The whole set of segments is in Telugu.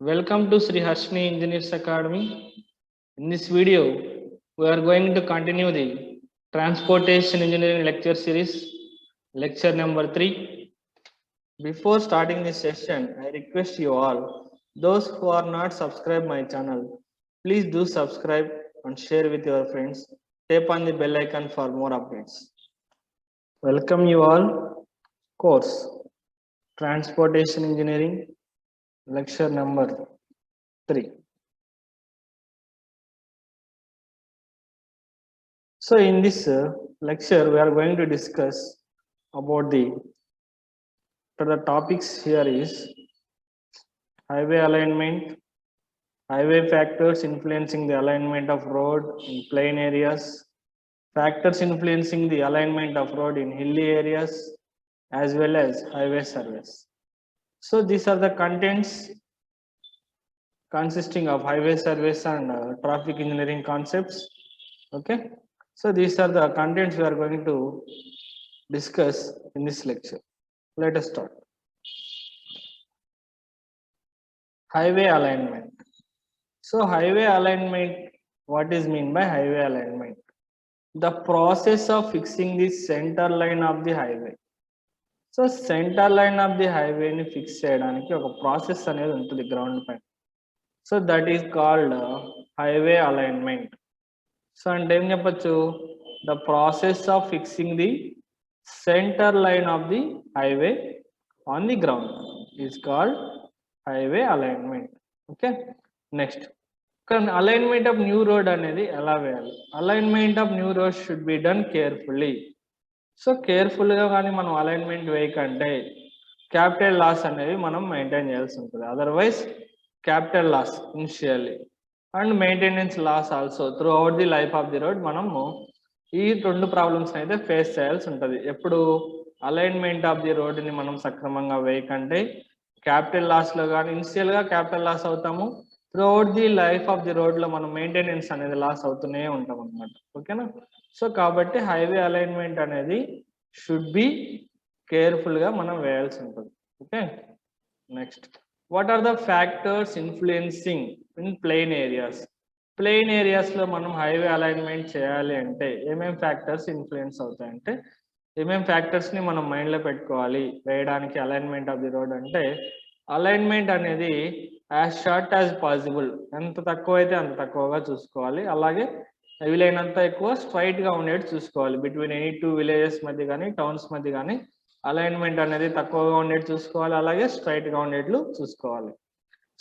Welcome to Sreeharshini Engineers Academy. In this video, we are going to continue the Transportation Engineering lecture series, lecture number 3. Before starting this session, I request you all, those who are not subscribed my channel, please do subscribe and share with your friends. Tap on the bell icon for more updates. Welcome you all. Course Transportation Engineering, lecture number 3. So in this lecture, we are going to discuss about the topics here is highway alignment, highway factors influencing the alignment of road in plain areas, factors influencing the alignment of road in hilly areas, as well as highway surveys. So these are the contents consisting of highway surveys and traffic engineering concepts. Okay, so these are the contents we are going to discuss in this lecture. Let us start. Highway alignment. So highway alignment, what is mean by highway alignment? The process of fixing the center line of the highway. So center line of the highway ni fix cheyadaniki oka process anedi untundi ground pain. So that is called highway alignment. So ante em cheppochu, the process of fixing the center line of the highway on the ground is called highway alignment. Okay, next, alignment of new road anedi ela veyali. Alignment of new road should be done carefully. So careful ga gaani manam alignment veyakante capital loss anedi manam maintain cheyalsi untadi. Otherwise capital loss initially and maintenance loss also throughout the life of the road మనము ఈ రెండు ప్రాబ్లమ్స్ అయితే ఫేస్ చేయాల్సి ఉంటుంది. ఎప్పుడు అలైన్మెంట్ ఆఫ్ ది రోడ్ ని మనం సక్రమంగా వేయకంటే క్యాపిటల్ లాస్ లో కానీ ఇనిషియల్ గా క్యాపిటల్ లాస్ అవుతాము, throughout the life of the road లో మనం మెయింటెనెన్స్ అనేది లాస్ అవుతూనే ఉంటాం అనమాట. ఓకేనా? సో కాబట్టి హైవే అలైన్మెంట్ అనేది షుడ్ బి కేర్ఫుల్ గా మనం వేయాల్సి ఉంటుంది. Okay, next, what are the factors influencing in plain areas? Plain areas లో మనం హైవే అలైన్మెంట్ చేయాలి అంటే ఏమేం ఫ్యాక్టర్స్ ఇన్ఫ్లుయెన్స్ అవుతాయంటే ఏమేం ఫ్యాక్టర్స్ ని మనం మైండ్ లో పెట్టుకోవాలి వేయడానికి అలైన్మెంట్ ఆఫ్ ది రోడ్ అంటే, అలైన్మెంట్ అనేది యాజ్ షార్ట్ యాజ్ పాసిబుల్, ఎంత తక్కువ అయితే అంత తక్కువగా చూసుకోవాలి. అలాగే వీలైనంత ఎక్కువ స్ట్రైట్ గా ఉండేది చూసుకోవాలి. బిట్వీన్ ఎనీ టూ విలేజెస్ మధ్య కానీ టౌన్స్ మధ్య కానీ అలైన్మెంట్ అనేది తక్కువగా ఉండేది చూసుకోవాలి, అలాగే స్ట్రైట్ గా ఉండేట్లు చూసుకోవాలి.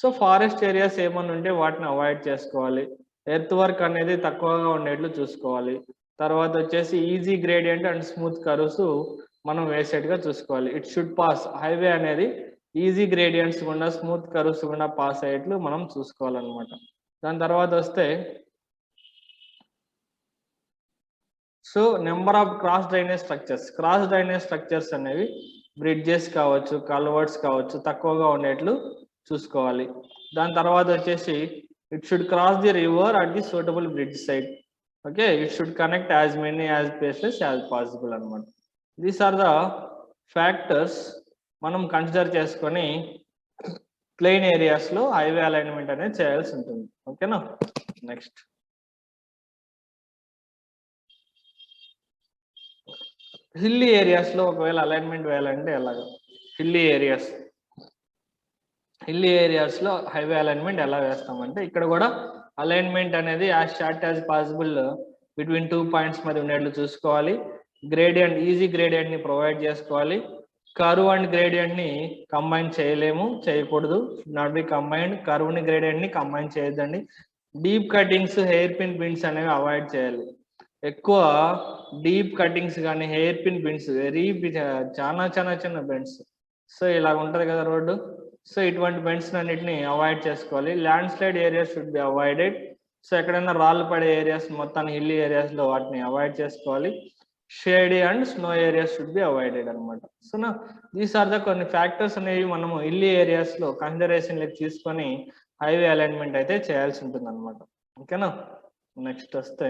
సో ఫారెస్ట్ ఏరియాస్ ఏమన్నా ఉంటే వాటిని అవాయిడ్ చేసుకోవాలి. ఎర్త్ వర్క్ అనేది తక్కువగా ఉండేట్లు చూసుకోవాలి. తర్వాత వచ్చేసి easy gradient and smooth curves మనం వేసేట్టుగా చూసుకోవాలి. ఇట్ షుడ్ పాస్, హైవే అనేది ఈజీ గ్రేడియంట్స్ గుండా స్మూత్ కర్వ్స్ గుండా పాస్ అయ్యేట్లు మనం చూసుకోవాలన్నమాట. దాని తర్వాత వస్తే so number of cross drainage structures. Cross drainage structures అనేవి బ్రిడ్జెస్ కావచ్చు, కల్వర్ట్స్ కావచ్చు, తక్కువగా ఉండేట్లు చూసుకోవాలి. దాని తర్వాత వచ్చేసి it should cross the river at the suitable bridge side. Okay, it should connect as many as places as possible అనమాట. దీస్ ఆర్ ద ఫ్యాక్టర్స్ మనం కన్సిడర్ చేసుకొని ప్లెయిన్ ఏరియాస్ లో హైవే అలైన్మెంట్ అనేది చేయాల్సి ఉంటుంది. ఓకేనా? నెక్స్ట్, హిల్లీ ఏరియాస్ లో ఒకవేళ అలైన్మెంట్ వేయాలంటే ఎలాగా? హిల్లీ ఏరియాస్ లో హైవే అలైన్మెంట్ ఎలా వేస్తామంటే ఇక్కడ కూడా అలైన్మెంట్ అనేది as short as possible between 2 points మధ్య ఉండేట్లు చూసుకోవాలి. గ్రేడియంట్, ఈజీ గ్రేడియంట్ ని ప్రొవైడ్ చేసుకోవాలి. కర్వ్ అండ్ గ్రేడియంట్ ని కంబైన్ చేయకూడదు, నాట్ బి కంబైన్డ్. కర్వ్ ని గ్రేడియంట్ ని కంబైన్ చేయొద్దండి. డీప్ కటింగ్స్, హెయిర్ పిన్ బిండ్స్ అనేవి అవాయిడ్ చేయాలి. ఎక్కువ డీప్ కటింగ్స్ కానీ హెయిర్ పిన్ బిండ్స్, చాలా చిన్న బెండ్స్, సో ఇలా ఉంటది కదా రోడ్డు, సో ఇటువంటి బెండ్స్ అన్నిటిని అవాయిడ్ చేసుకోవాలి. Land slide areas should be avoided. So ఎక్కడైనా రాళ్ళు పడే ఏరియాస్ మొత్తాన్ని హిల్లీ ఏరియాస్ లో వాటిని అవాయిడ్ చేసుకోవాలి. Shady and snow areas should be avoided అనమాట. సో దీస్ ఆర్ ద కొన్ని ఫ్యాక్టర్స్ అనేవి మనము హిల్లీ ఏరియాస్ లో కన్సిడరేషన్ లెక్క తీసుకొని హైవే అలైన్మెంట్ అయితే చేయాల్సి ఉంటుంది అనమాట. ఓకేనా? నెక్స్ట్ వస్తే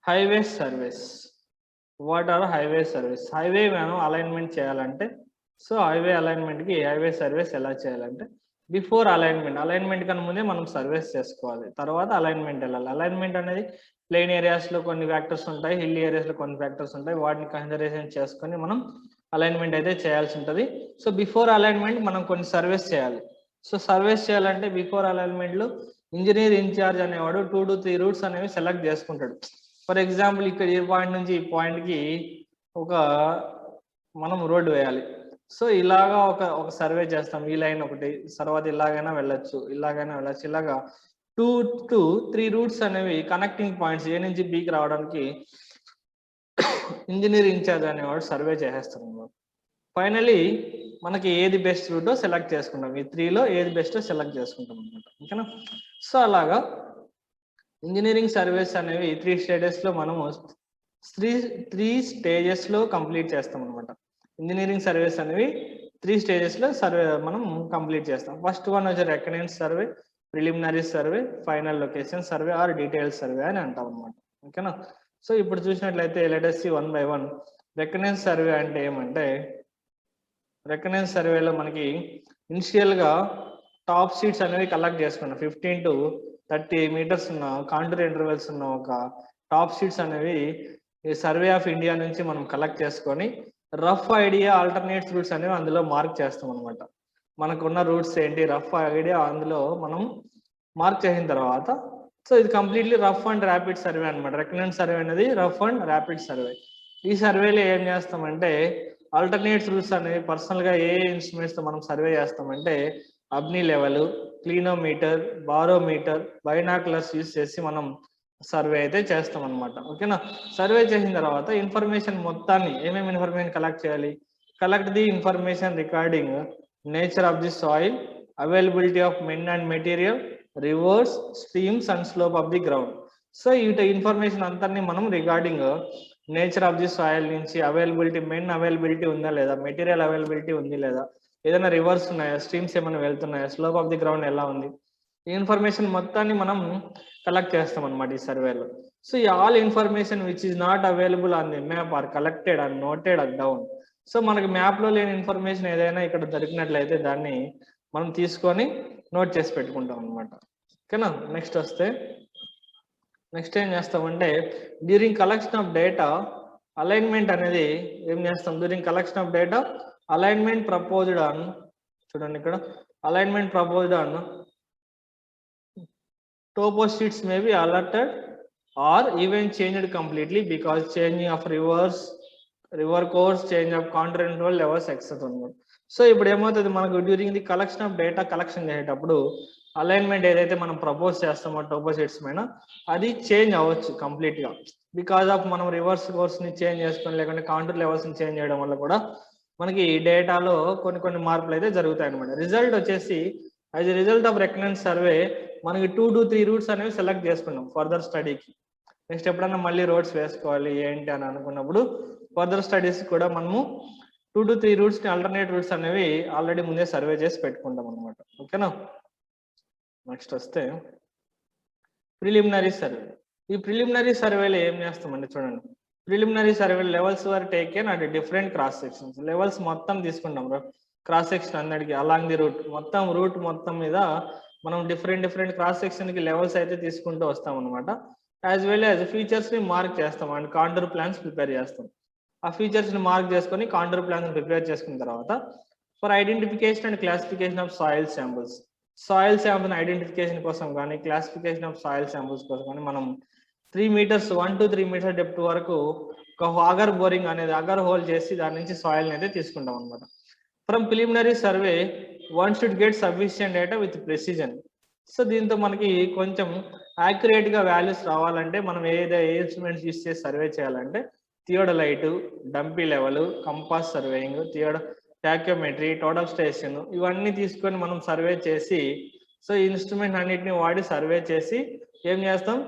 highway service. What are highway service? Highway మనం అలైన్మెంట్ చేయాలంటే సో హైవే అలైన్మెంట్కి హైవే సర్వేస్ ఎలా చేయాలంటే బిఫోర్ అలైన్మెంట్ కన్నా ముందే మనం సర్వేస్ చేసుకోవాలి, తర్వాత అలైన్మెంట్ వెళ్ళాలి. అలైన్మెంట్ అనేది ప్లెయిన్ ఏరియాస్లో కొన్ని ఫ్యాక్టర్స్ ఉంటాయి, హిల్ ఏరియాస్లో కొన్ని ఫ్యాక్టర్స్ ఉంటాయి, వాటిని కన్సిడరేషన్ చేసుకొని మనం అలైన్మెంట్ అయితే చేయాల్సి ఉంటుంది. సో బిఫోర్ అలైన్మెంట్ మనం కొన్ని సర్వేస్ చేయాలి. సో సర్వేస్ చేయాలంటే బిఫోర్ అలైన్మెంట్లో ఇంజనీర్ ఇన్ఛార్జ్ అనేవాడు 2 to 3 రూట్స్ అనేవి సెలెక్ట్ చేసుకుంటాడు. ఫర్ ఎగ్జాంపుల్ ఇక్కడ ఈ పాయింట్ నుంచి ఈ పాయింట్కి ఒక మనం రోడ్డు వేయాలి. సో ఇలాగా ఒక సర్వే చేస్తాం, ఈ లైన్ ఒకటి, తర్వాత ఇలాగైనా వెళ్ళొచ్చు, ఇలాగా 2 to 3 రూట్స్ అనేవి కనెక్టింగ్ పాయింట్స్ ఏ నుంచి బీకి రావడానికి ఇంజనీర్ ఇన్ఛార్జ్ అనేవాడు సర్వే చేసేస్తాం అన్నమాట. ఫైనలీ మనకి ఏది బెస్ట్ రూటో సెలెక్ట్ చేసుకుంటాం, ఈ 3లో ఏది బెస్టో సెలెక్ట్ చేసుకుంటాం అనమాట. ఓకేనా? సో అలాగా ఇంజనీరింగ్ సర్వేస్ అనేవి 3 స్టేజెస్లో మనము 3 స్టేజెస్లో కంప్లీట్ చేస్తాం అనమాట. ఇంజనీరింగ్ సర్వేస్ అనేవి 3 స్టేజెస్లో సర్వే మనం కంప్లీట్ చేస్తాం. ఫస్ట్ వన్ వచ్చి recognise survey, preliminary survey, final location survey or detail survey అని అంటాం అనమాట. ఓకేనా? సో ఇప్పుడు చూసినట్లయితే let us see 1 by 1. Recognise survey అంటే ఏమంటే, రికగ్నైజ్ సర్వేలో మనకి ఇనిషియల్గా టాప్ సీట్స్ అనేవి కలెక్ట్ చేసుకున్నాం. 15 to 30 meters ఉన్న కాంటూర్ ఇంటర్వెల్స్ ఉన్న ఒక టాప్ సీట్స్ అనేవి ఈ సర్వే ఆఫ్ ఇండియా నుంచి మనం కలెక్ట్ చేసుకొని రఫ్ ఐడియా ఆల్టర్నేట్స్ రూట్స్ అనేవి అందులో మార్క్ చేస్తాం అనమాట. మనకున్న రూట్స్ ఏంటి, రఫ్ ఐడియా అందులో మనం మార్క్ చేసిన తర్వాత సో ఇది completely rough and rapid survey అనమాట. రికగ్నైజ్ సర్వే అనేది రఫ్ అండ్ ర్యాపిడ్ సర్వే. ఈ సర్వేలో ఏం చేస్తామంటే ఆల్టర్నేట్స్ రూట్స్ అనేవి పర్సనల్గా ఏ ఇన్స్ట్రుమెంట్స్తో మనం సర్వే చేస్తామంటే అబ్ని లెవెల్, క్లీనోమీటర్, బారోమీటర్, బైనాకులర్స్ యూజ్ చేసి మనం సర్వే అయితే చేస్తాం అనమాట. ఓకేనా? సర్వే చేసిన తర్వాత ఇన్ఫర్మేషన్ మొత్తాన్ని ఏమేమి ఇన్ఫర్మేషన్ కలెక్ట్ చేయాలి, collect the information regarding nature of the soil, availability of men and material, reverse, streams and slope of the ground. So ఈ ఇన్ఫర్మేషన్ అంతాన్ని మనం regarding nature of the soil నుంచి అవైలబిలిటీ, మెన్ అవైలబిలిటీ ఉందా లేదా, మెటీరియల్ అవైలబిలిటీ ఉంది లేదా, ఏదైనా రివర్స్ ఉన్నాయా, స్ట్రీమ్స్ ఏమైనా వెళ్తున్నాయా, స్లోప్ ఆఫ్ ది గ్రౌండ్ ఎలా ఉంది, ఈ ఇన్ఫర్మేషన్ మొత్తాన్ని మనం కలెక్ట్ చేస్తాం అనమాట ఈ సర్వేలో. సో ఈ all information which is not available on the map are collected and noted at down. So మనకి మ్యాప్లో లేని ఇన్ఫర్మేషన్ ఏదైనా ఇక్కడ దొరికినట్లయితే దాన్ని మనం తీసుకొని నోట్ చేసి పెట్టుకుంటాం అనమాట. ఓకేనా? నెక్స్ట్ ఏం చేస్తామంటే during collection of data alignment అనేది ఏం చేస్తాం, during collection of data alignment proposed on, చూడండి ఇక్కడ alignment proposed on topo sheets may be altered or even changed completely because changing of river course, change of contour interval levels etc. So ఇప్పుడు ఏమవుతుంది, మనకు during the collection of data collection చేసేటప్పుడు అలైన్మెంట్ ఏదైతే మనం ప్రపోజ్ చేస్తామో టోపో షీట్స్ పైన అది చేంజ్ అవ్వచ్చు కంప్లీట్గా. బికాస్ ఆఫ్ మనం రివర్స్ కోర్స్ని చేంజ్ చేసుకొని లేకుంటే కాంటూర్ లెవెల్స్ని చేంజ్ చేయడం వల్ల కూడా మనకి డేటాలో కొన్ని మార్పులు అయితే జరుగుతాయి అనమాట. రిజల్ట్ వచ్చేసి as a result of recognise survey మనకి 2 to 3 రూట్స్ అనేవి సెలెక్ట్ చేసుకున్నాం ఫర్దర్ స్టడీకి. నెక్స్ట్ ఎప్పుడన్నా మళ్ళీ రోడ్స్ వేసుకోవాలి ఏంటి అని అనుకున్నప్పుడు ఫర్దర్ స్టడీస్ కూడా మనము 2 to 3 రూట్స్ని ఆల్టర్నేట్ రూట్స్ అనేవి ఆల్రెడీ ముందే సర్వే చేసి పెట్టుకుంటాం అనమాట. ఓకేనా? నెక్స్ట్ వస్తే ప్రిలిమినరీ సర్వే. ఈ ప్రిలిమినరీ సర్వేలో ఏం చేస్తామండి, చూడండి preliminary survey levels were taken at different cross sections. Levels మొత్తం తీసుకుంటాం క్రాస్ సెక్షన్ అందరికి అలాంగ్ ది రూట్ మొత్తం మీద మనం డిఫరెంట్ క్రాస్ సెక్షన్ కి లెవెల్స్ అయితే తీసుకుంటూ వస్తాం అనమాట. యాజ్ వెల్ యాజ్ ఫీచర్స్ ని మార్క్ చేస్తాం అండ్ కాంటూర్ ప్లాన్స్ ప్రిపేర్ చేస్తాం. ఆ ఫీచర్స్ ని మార్క్ చేసుకొని కాంటూర్ ప్లాన్స్ ప్రిపేర్ చేసుకున్న తర్వాత for identification and classification of soil samples identification కోసం కానీ క్లాసిఫికేషన్ ఆఫ్ సాయిల్ శాంపుల్స్ కోసం కానీ మనం 1 to 3 meters డెప్త్ వరకు ఒక అగర్ బోరింగ్ అనేది అగర్ హోల్ చేసి దాని నుంచి సాయిల్ అయితే తీసుకుంటాం అనమాట. From preliminary survey one should get sufficient data with precision. So దీంతో మనకి కొంచెం యాక్యురేట్ గా వాల్యూస్ రావాలంటే మనం ఏ ఇన్స్ట్రుమెంట్స్ యూస్ చేసి సర్వే చేయాలంటే theodolite, dumpy level, compass surveying, tacheometry, total station ఇవన్నీ తీసుకొని మనం సర్వే చేసి సో ఈ ఇన్స్ట్రుమెంట్ అన్నిటిని వాడి సర్వే చేసి ఏం చేస్తాం,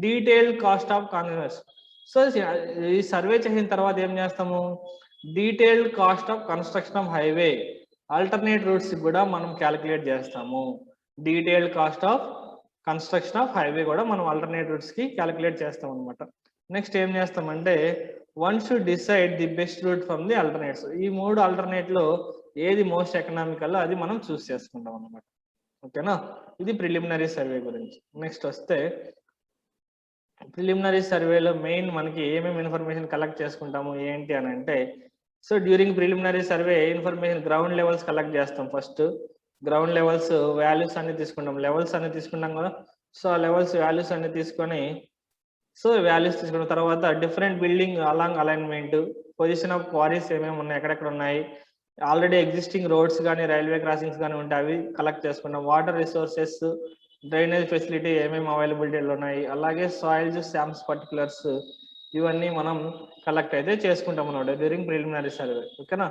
detailed cost of construction. So ఈ సర్వే చేసిన తర్వాత ఏం చేస్తాము, detailed cost of construction of highway alternate roots కూడా మనం క్యాలిక్యులేట్ చేస్తాము. Detailed cost of construction of highway కూడా మనం ఆల్టర్నేట్ రూట్స్ కి క్యాలిక్యులేట్ చేస్తాం అనమాట. నెక్స్ట్ ఏం చేస్తామంటే one should decide the best route from the alternates. ఈ 3 ఆల్టర్నేట్ లో ఏది మోస్ట్ ఎకనామికల్ అది మనం చూస్ చేసుకుంటాం అన్నమాట. ఓకేనా, ఇది ప్రిలిమినరీ సర్వే గురించి. నెక్స్ట్ వస్తే ప్రిలిమినరీ సర్వేలో మెయిన్ మనకి ఏమేమి ఇన్ఫర్మేషన్ కలెక్ట్ చేసుకుంటాము ఏంటి అని అంటే, so during preliminary survey information ground levels collect చేస్తాం. ఫస్ట్ గ్రౌండ్ లెవెల్స్ వాల్యూస్ అన్ని తీసుకుంటాం, లెవెల్స్ అన్ని తీసుకున్నాం కదా. సో ఆ లెవెల్స్ వాల్యూస్ అన్ని తీసుకొని వాల్యూస్ తీసుకున్న తర్వాత different building along alignment, position of queries ఏమేమి ఉన్నాయి, ఎక్కడెక్కడ ఉన్నాయి, ఆల్రెడీ ఎగ్జిస్టింగ్ రోడ్స్ కానీ రైల్వే క్రాసింగ్స్ కానీ ఉంటే అవి కలెక్ట్ చేసుకున్నాం, వాటర్ రిసోర్సెస్ డ్రైనేజ్ ఫెసిలిటీ ఏమేమి అవైలబిలిటీలు ఉన్నాయి, అలాగే సాయిల్స్ శాంప్స్ పర్టికులర్స్ ఇవన్నీ మనం కలెక్ట్ అయితే చేసుకుంటాం అన్నమాట డ్యూరింగ్ ప్రిలిమినరీ సర్వే. ఓకేనా.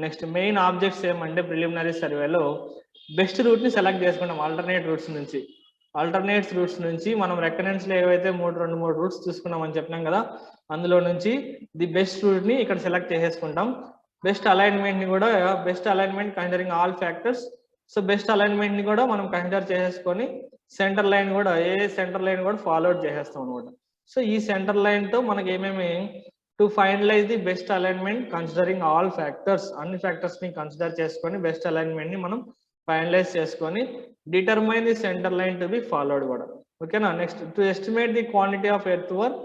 నెక్స్ట్ మెయిన్ ఆబ్జెక్ట్స్ ఏమంటే ప్రిలిమినరీ సర్వేలో బెస్ట్ రూట్ని సెలెక్ట్ చేసుకుంటాం. ఆల్టర్నేట్ రూట్స్ నుంచి మనం రెకనెన్స్ లో ఏవైతే 3 రూట్స్ తీసుకున్నామని చెప్పినాం కదా, అందులో నుంచి ది బెస్ట్ రూట్ ని ఇక్కడ సెలెక్ట్ చేసేసుకుంటాం. బెస్ట్ అలైన్మెంట్ ని కూడా best alignment considering all factors. So best alignment ని కూడా మనం కన్సిడర్ చేసేసుకొని సెంటర్ లైన్ కూడా సెంటర్ లైన్ కూడా ఫాలోడ్ చేసేస్తాం అనమాట. సో ఈ సెంటర్ లైన్ తో మనకి ఏమేమి to finalise the best alignment considering all factors, అన్ని ఫ్యాక్టర్స్ ని కన్సిడర్ చేసుకొని బెస్ట్ అలైన్మెంట్ ని మనం ఫైనలైజ్ చేసుకొని determine the centre line to be followed కూడా. ఓకేనా. Next to estimate the quantity of earth work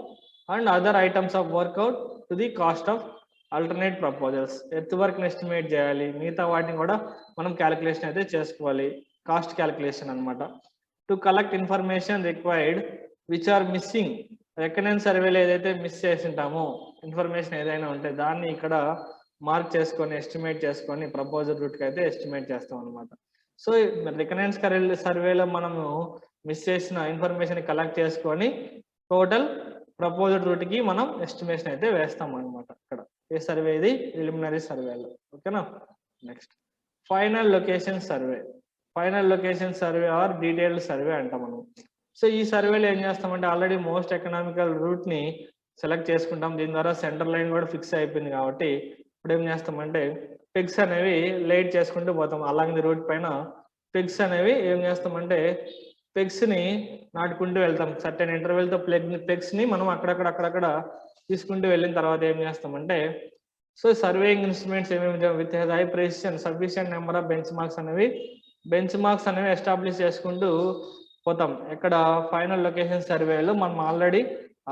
and other items of work out to the cost of alternate proposals. Earth work ని ఎస్టిమేట్ చేయాలి, మిగతా వాటిని కూడా మనం క్యాలిక్యులేషన్ అయితే చేసుకోవాలి, కాస్ట్ క్యాలిక్యులేషన్ అనమాట. To collect information required which are missing, reconnaissance సర్వేలో ఏదైతే మిస్ చేసి ఉంటామో ఇన్ఫర్మేషన్ ఏదైనా ఉంటే దాన్ని ఇక్కడ మార్క్ చేసుకొని ఎస్టిమేట్ చేసుకొని ప్రపోజల్ రూట్ కి అయితే ఎస్టిమేట్ చేస్తాం అనమాట. సో రికనెన్స్ సర్వేలో మనము మిస్ చేసిన ఇన్ఫర్మేషన్ కలెక్ట్ చేసుకొని టోటల్ ప్రపోజల్ రూట్ కి మనం ఎస్టిమేషన్ అయితే వేస్తాం అనమాట ఇక్కడ ఏ సర్వే, ఇది ప్రిలిమినరీ సర్వేలో. ఓకేనా. Next final location survey are detailed survey అంటాం మనం. సో ఈ సర్వేలో ఏం చేస్తామంటే ఆల్రెడీ మోస్ట్ ఎకనామికల్ రూట్ ని సెలెక్ట్ చేసుకుంటాం, దీని ద్వారా సెంటర్ లైన్ కూడా ఫిక్స్ అయిపోయింది కాబట్టి ఇప్పుడు ఏం చేస్తామంటే పెగ్స్ అనేవి లైట్ చేసుకుంటూ పోతాం. అలాగే రూట్ పైన పెగ్స్ అనేవి ఏం చేస్తామంటే పెగ్స్ ని నాటుకుంటూ వెళ్తాం. సర్టెన్ ఇంటర్వెల్ తో పెగ్స్ ని మనం అక్కడక్కడ తీసుకుంటూ వెళ్ళిన తర్వాత ఏం చేస్తామంటే సో సర్వేయింగ్ ఇన్స్ట్రుమెంట్స్ ఏమేమి with high precision sufficient number of bench marks అనేవి ఎస్టాబ్లిష్ చేసుకుంటూ పోతాం. ఎక్కడ ఫైనల్ లొకేషన్ సర్వేలో మనం already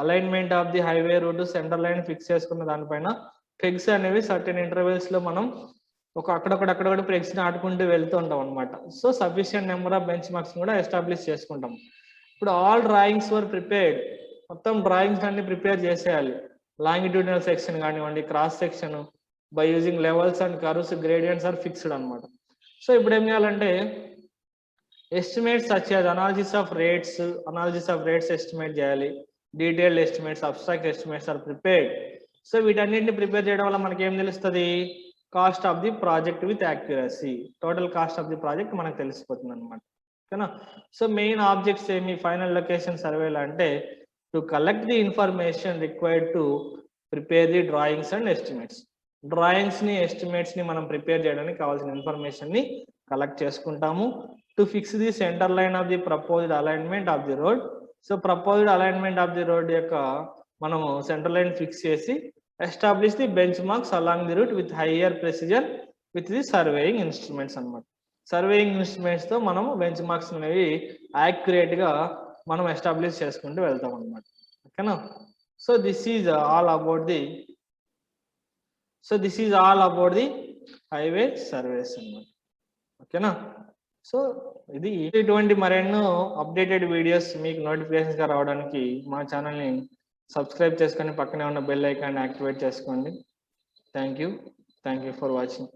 alignment of the highway route centre line fix చేసుకున్న దానిపైన పెగ్స్ అనేవి సర్టెన్ ఇంటర్వెల్స్ లో మనం అక్కడొకటి పెగ్స్ ని ఆడుకుంటూ వెళ్తూ ఉంటాం అనమాట. So sufficient number of bench marks కూడా ఎస్టాబ్లిష్ చేసుకుంటాం. ఇప్పుడు ఆల్ డ్రాయింగ్స్ వర్ ప్రిపేర్డ్, మొత్తం డ్రాయింగ్స్ అన్ని ప్రిపేర్ చేసేయాలి. లాంగిట్యూడినల్ సెక్షన్ కానివ్వండి, cross section by using levels and curves, gradients are fixed అనమాట. సో ఇప్పుడు ఏం చేయాలంటే estimates such as analysis of rates estimate చేయాలి, detailed estimates, abstract estimates are prepared. So వీటన్నిటిని ప్రిపేర్ చేయడం వల్ల మనకి ఏం తెలుస్తుంది, cost of the project with accuracy, total cost of the project మనకు తెలిసిపోతుంది అనమాట. ఓకేనా. సో మెయిన్ ఆబ్జెక్ట్స్ ఏమి ఫైనల్ లొకేషన్ సర్వేలో అంటే to collect the information required to prepare the drawings and estimates. Drawings ని ఎస్టిమేట్స్ ని మనం ప్రిపేర్ చేయడానికి కావాల్సిన ఇన్ఫర్మేషన్ ని కలెక్ట్ చేసుకుంటాము. To fix the centre line of the proposed alignment of the road. So proposed alignment of the road యొక్క మనము సెంటర్ లైన్ ఫిక్స్ చేసి establish the bench marks along the route with higher precision with the surveying instruments అనమాట. సర్వేయింగ్ ఇన్స్ట్రుమెంట్స్ తో మనం బెంచ్ మార్క్స్ అనేవి యాక్యురేట్ గా మనం ఎస్టాబ్లిష్ చేసుకుంటూ వెళ్తాం అనమాట. ఓకేనా. So this is all about the highway surveys అన్నమాట. ఓకేనా. సో ఇది ఇటువంటి మరెన్నో అప్డేటెడ్ వీడియోస్ మీకు నోటిఫికేషన్స్ గా రావడానికి మా ఛానల్ ని సబ్స్క్రైబ్ చేసుకొని పక్కనే ఉన్న బెల్ ఐకాన్ యాక్టివేట్ చేసుకోండి. Thank you for watching.